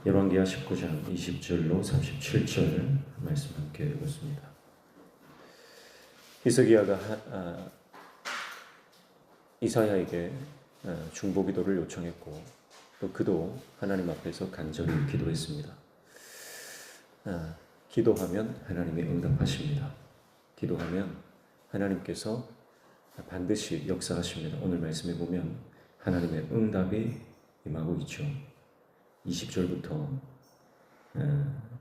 열왕기하 19장 20절로 37절 말씀 함께 읽었습니다. 히스기야가 이사야에게 중보기도를 요청했고 또 그도 하나님 앞에서 간절히 기도했습니다. 기도하면 하나님이 응답하십니다. 기도하면 하나님께서 반드시 역사하십니다. 오늘 말씀에 보면 하나님의 응답이 임하고 있죠. 20절부터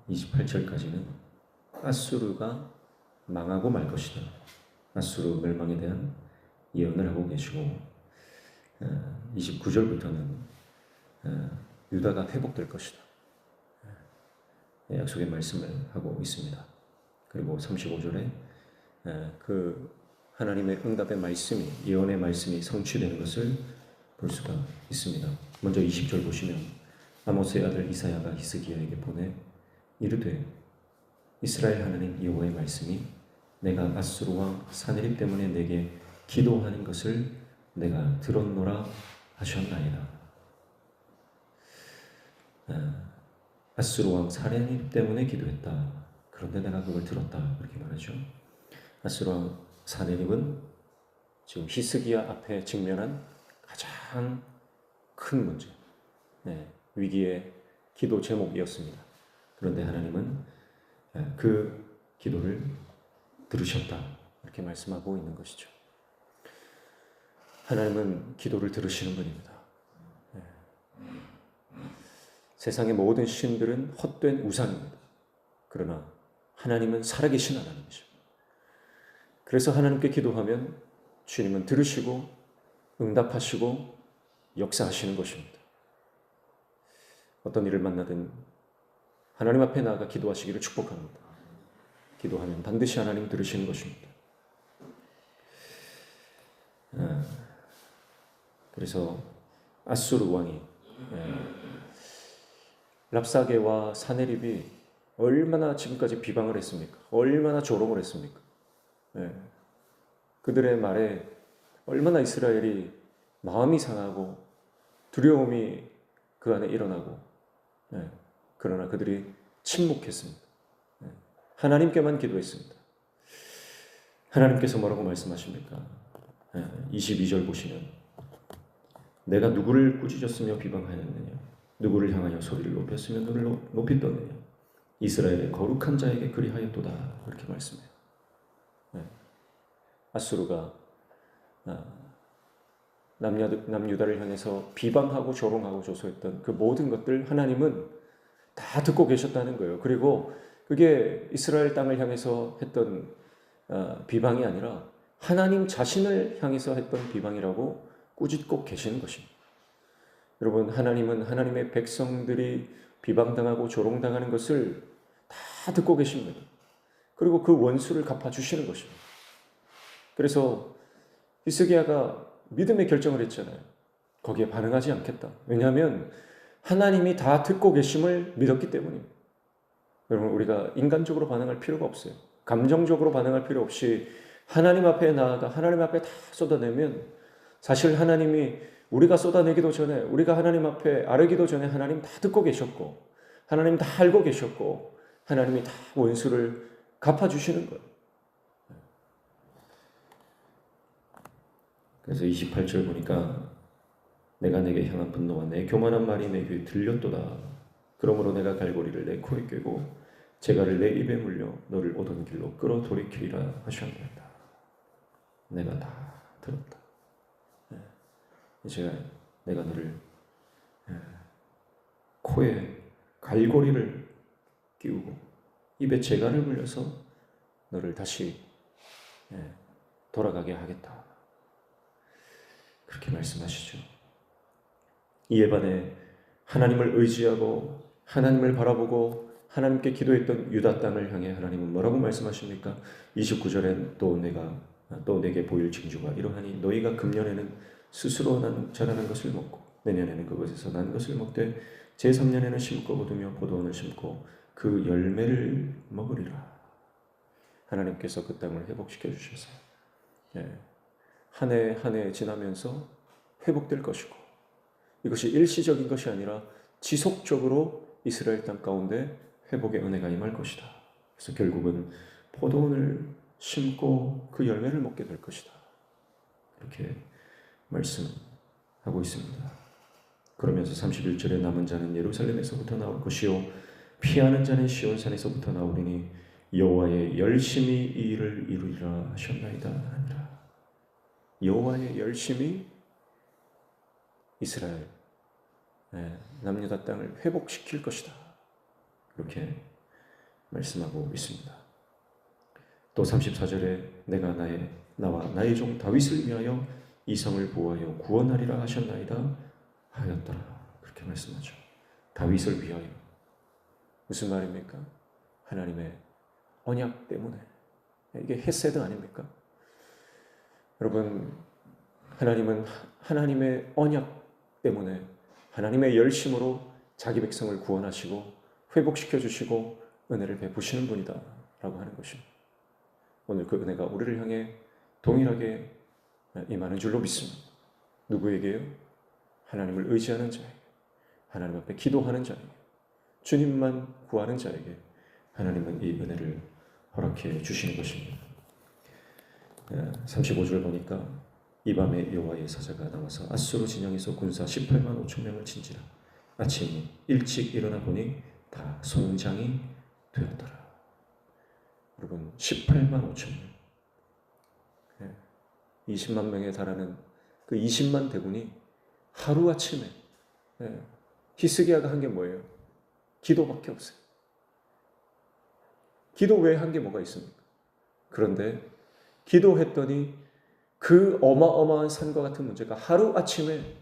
28절까지는 아수르가 망하고 말 것이다. 아수르 멸망에 대한 예언을 하고 계시고 29절부터는 유다가 회복될 것이다. 약속의 말씀을 하고 있습니다. 그리고 35절에 그 하나님의 응답의 말씀이, 예언의 말씀이 성취되는 것을 볼 수가 있습니다. 먼저 20절 보시면 아모스의 아들 이사야가 히스기야에게 보내 이르되 이스라엘 하나님 여호와의 말씀이 내가 아수르 왕 사네립 때문에 내게 기도하는 것을 내가 들었노라 하셨나이다. 아수르 왕 사네립 때문에 기도했다. 그런데 내가 그걸 들었다. 그렇게 말하죠. 아수르 왕 사네립은 지금 히스기야 앞에 직면한 가장 큰 문제, 위기의 기도 제목이었습니다. 그런데 하나님은 그 기도를 들으셨다. 이렇게 말씀하고 있는 것이죠. 하나님은 기도를 들으시는 분입니다. 세상의 모든 신들은 헛된 우상입니다. 그러나 하나님은 살아계신 하나님이죠. 그래서 하나님께 기도하면 주님은 들으시고 응답하시고 역사하시는 것입니다. 어떤 일을 만나든 하나님 앞에 나아가 기도하시기를 축복합니다. 기도하면 반드시 하나님 들으시는 것입니다. 그래서 아수르 왕이 랍사게와 사네립이 얼마나 지금까지 비방을 했습니까? 얼마나 조롱을 했습니까? 그들의 말에 얼마나 이스라엘이 마음이 상하고 두려움이 그 안에 일어나고, 그러나 그들이 침묵했습니다. 하나님께만 기도했습니다. 하나님께서 뭐라고 말씀하십니까? 22절 보시면 내가 누구를 꾸짖었으며 비방하였느냐? 누구를 향하여 소리를 높였으며 눈을 높이 떴느냐? 이스라엘의 거룩한 자에게 그리하였도다. 이렇게 말씀해요. 아수르가 남유다를 향해서 비방하고 조롱하고 조소했던 그 모든 것들 하나님은 다 듣고 계셨다는 거예요. 그리고 그게 이스라엘 땅을 향해서 했던 비방이 아니라 하나님 자신을 향해서 했던 비방이라고 꾸짖고 계시는 것입니다. 여러분, 하나님은 하나님의 백성들이 비방당하고 조롱당하는 것을 다 듣고 계십니다. 그리고 그 원수를 갚아주시는 것입니다. 그래서 히스기야가 믿음의 결정을 했잖아요. 거기에 반응하지 않겠다. 왜냐하면 하나님이 다 듣고 계심을 믿었기 때문입니다. 여러분, 우리가 인간적으로 반응할 필요가 없어요. 감정적으로 반응할 필요 없이 하나님 앞에 나아가 하나님 앞에 다 쏟아내면 사실 하나님이 우리가 쏟아내기도 전에, 우리가 하나님 앞에 아뢰기도 전에 하나님 다 듣고 계셨고 하나님 다 알고 계셨고 하나님이 다 원수를 갚아주시는 거예요. 그래서 28절 보니까 내가 내게 향한 분노와 내 교만한 말이 내 귀에 들렸도다. 그러므로 내가 갈고리를 내 코에 꿰고 재갈을 내 입에 물려 너를 오던 길로 끌어 돌이키리라 하셨나이다. 내가 다 들었다. 이제 내가 너를 코에 갈고리를 끼우고 입에 재갈을 물려서 너를 다시 돌아가게 하겠다. 그렇게 말씀하시죠. 이에 반해 하나님을 의지하고 하나님을 바라보고 하나님께 기도했던 유다 땅을 향해 하나님은 뭐라고 말씀하십니까? 29절엔 또 내게 보일 징조가 이러하니 너희가 금년에는 스스로 자라는 것을 먹고 내년에는 그것에서 난 것을 먹되 제3년에는 심고 거두며 포도원을 심고 그 열매를 먹으리라. 하나님께서 그 땅을 회복시켜 주셨어요. 한 해 한 해 지나면서 회복될 것이고 이것이 일시적인 것이 아니라 지속적으로 이스라엘 땅 가운데 회복의 은혜가 임할 것이다. 그래서 결국은 포도원을 심고 그 열매를 먹게 될 것이다. 이렇게 말씀하고 있습니다. 그러면서 31절에 남은 자는 예루살렘에서부터 나올 것이요 피하는 자는 시온산에서부터 나오리니 여호와의 열심히 이 일을 이루리라 하셨나이다 하니라. 여호와의 열심히 이스라엘 남유다 땅을 회복시킬 것이다. 이렇게 말씀하고 있습니다. 또 34절에 내가 나와 나의 종 다윗을 위하여 이 성을 보호하여 구원하리라 하셨나이다 하였더라. 그렇게 말씀하죠. 다윗을 위하여. 무슨 말입니까? 하나님의 언약 때문에. 이게 헤세드 아닙니까? 여러분, 하나님은 하나님의 언약 때문에 하나님의 열심으로 자기 백성을 구원하시고 회복시켜 주시고 은혜를 베푸시는 분이다 라고 하는 것입니다. 오늘 그 은혜가 우리를 향해 동일하게 임하는 줄로 믿습니다. 누구에게요? 하나님을 의지하는 자에게, 하나님 앞에 기도하는 자에게, 주님만 구하는 자에게 하나님은 이 은혜를 허락해 주시는 것입니다. 35절 보니까 이 밤에 여호와의 사자가 나와서 앗수르 진영에서 군사 18만 5천 명을 친지라. 아침 일찍 일어나 보니 다 송장이 되었더라. 여러분, 18만 5천 명, 20만 명에 달하는 그 20만 대군이 하루아침에, 히스기야가 한 게 뭐예요? 기도밖에 없어요. 기도 외에 한 게 뭐가 있습니까? 그런데 기도했더니 그 어마어마한 산과 같은 문제가 하루아침에,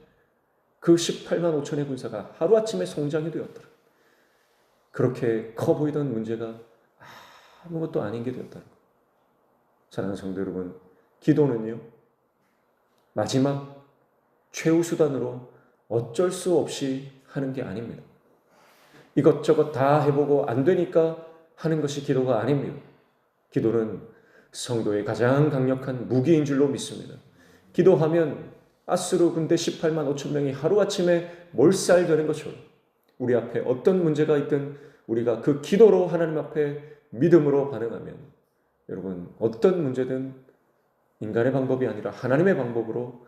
그 18만 5천의 군사가 하루아침에 송장이 되었더라. 그렇게 커 보이던 문제가 아무것도 아닌 게 되었다는 거예요. 사랑하는 성도 여러분, 기도는요, 마지막 최후 수단으로 어쩔 수 없이 하는 게 아닙니다. 이것저것 다 해보고 안 되니까 하는 것이 기도가 아닙니다. 기도는 성도의 가장 강력한 무기인 줄로 믿습니다. 기도하면 앗수르 군대 18만 5천 명이 하루아침에 몰살되는 것처럼 우리 앞에 어떤 문제가 있든 우리가 그 기도로 하나님 앞에 믿음으로 반응하면, 여러분, 어떤 문제든 인간의 방법이 아니라 하나님의 방법으로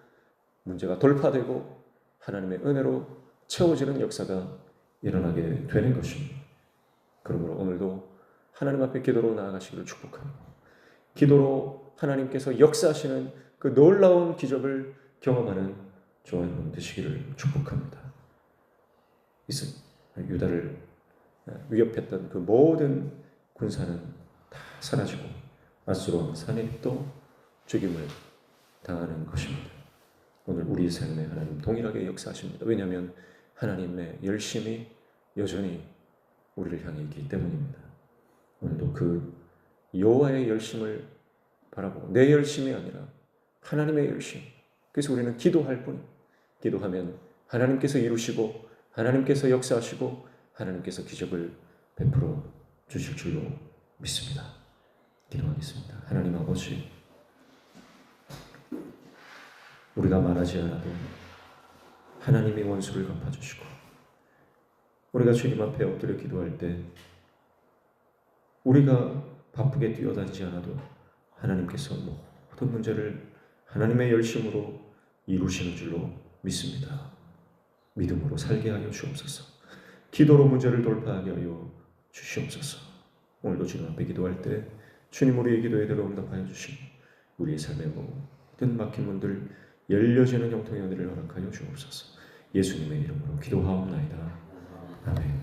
문제가 돌파되고 하나님의 은혜로 채워지는 역사가 일어나게 되는 것입니다. 그러므로 오늘도 하나님 앞에 기도로 나아가시기를 축복합니다. 기도로 하나님께서 역사하시는 그 놀라운 기적을 경험하는 저와 여러분 되시기를 축복합니다. 유다를 위협했던 그 모든 군사는 다 사라지고 앗수르 왕 사렙도 죽임을 당하는 것입니다. 오늘 우리 삶에 하나님 동일하게 역사하십니다. 왜냐하면 하나님의 열심이 여전히 우리를 향해 있기 때문입니다. 오늘도 그 여호와의 열심을 바라보고 내 열심이 아니라 하나님의 열심. 그래서 우리는 기도할 뿐. 기도하면 하나님께서 이루시고 하나님께서 역사하시고 하나님께서 기적을 베풀어 주실 줄로 믿습니다. 기도하겠습니다. 하나님 아버지, 우리가 말하지 않아도 하나님이 원수를 갚아주시고 우리가 주님 앞에 엎드려 기도할 때 우리가 바쁘게 뛰어다니지 않아도 하나님께서 모든 문제를 하나님의 열심으로 이루시는 줄로 믿습니다. 믿음으로 살게 하여 주옵소서. 기도로 문제를 돌파하게 하여 주시옵소서. 오늘도 주님 앞에 기도할 때 주님 우리의 기도에 대로 응답하여 주시고 우리의 삶의 모든 막힌 문들 열려지는 형통의 은혜를 허락하여 주옵소서. 예수님의 이름으로 기도하옵나이다. 아멘.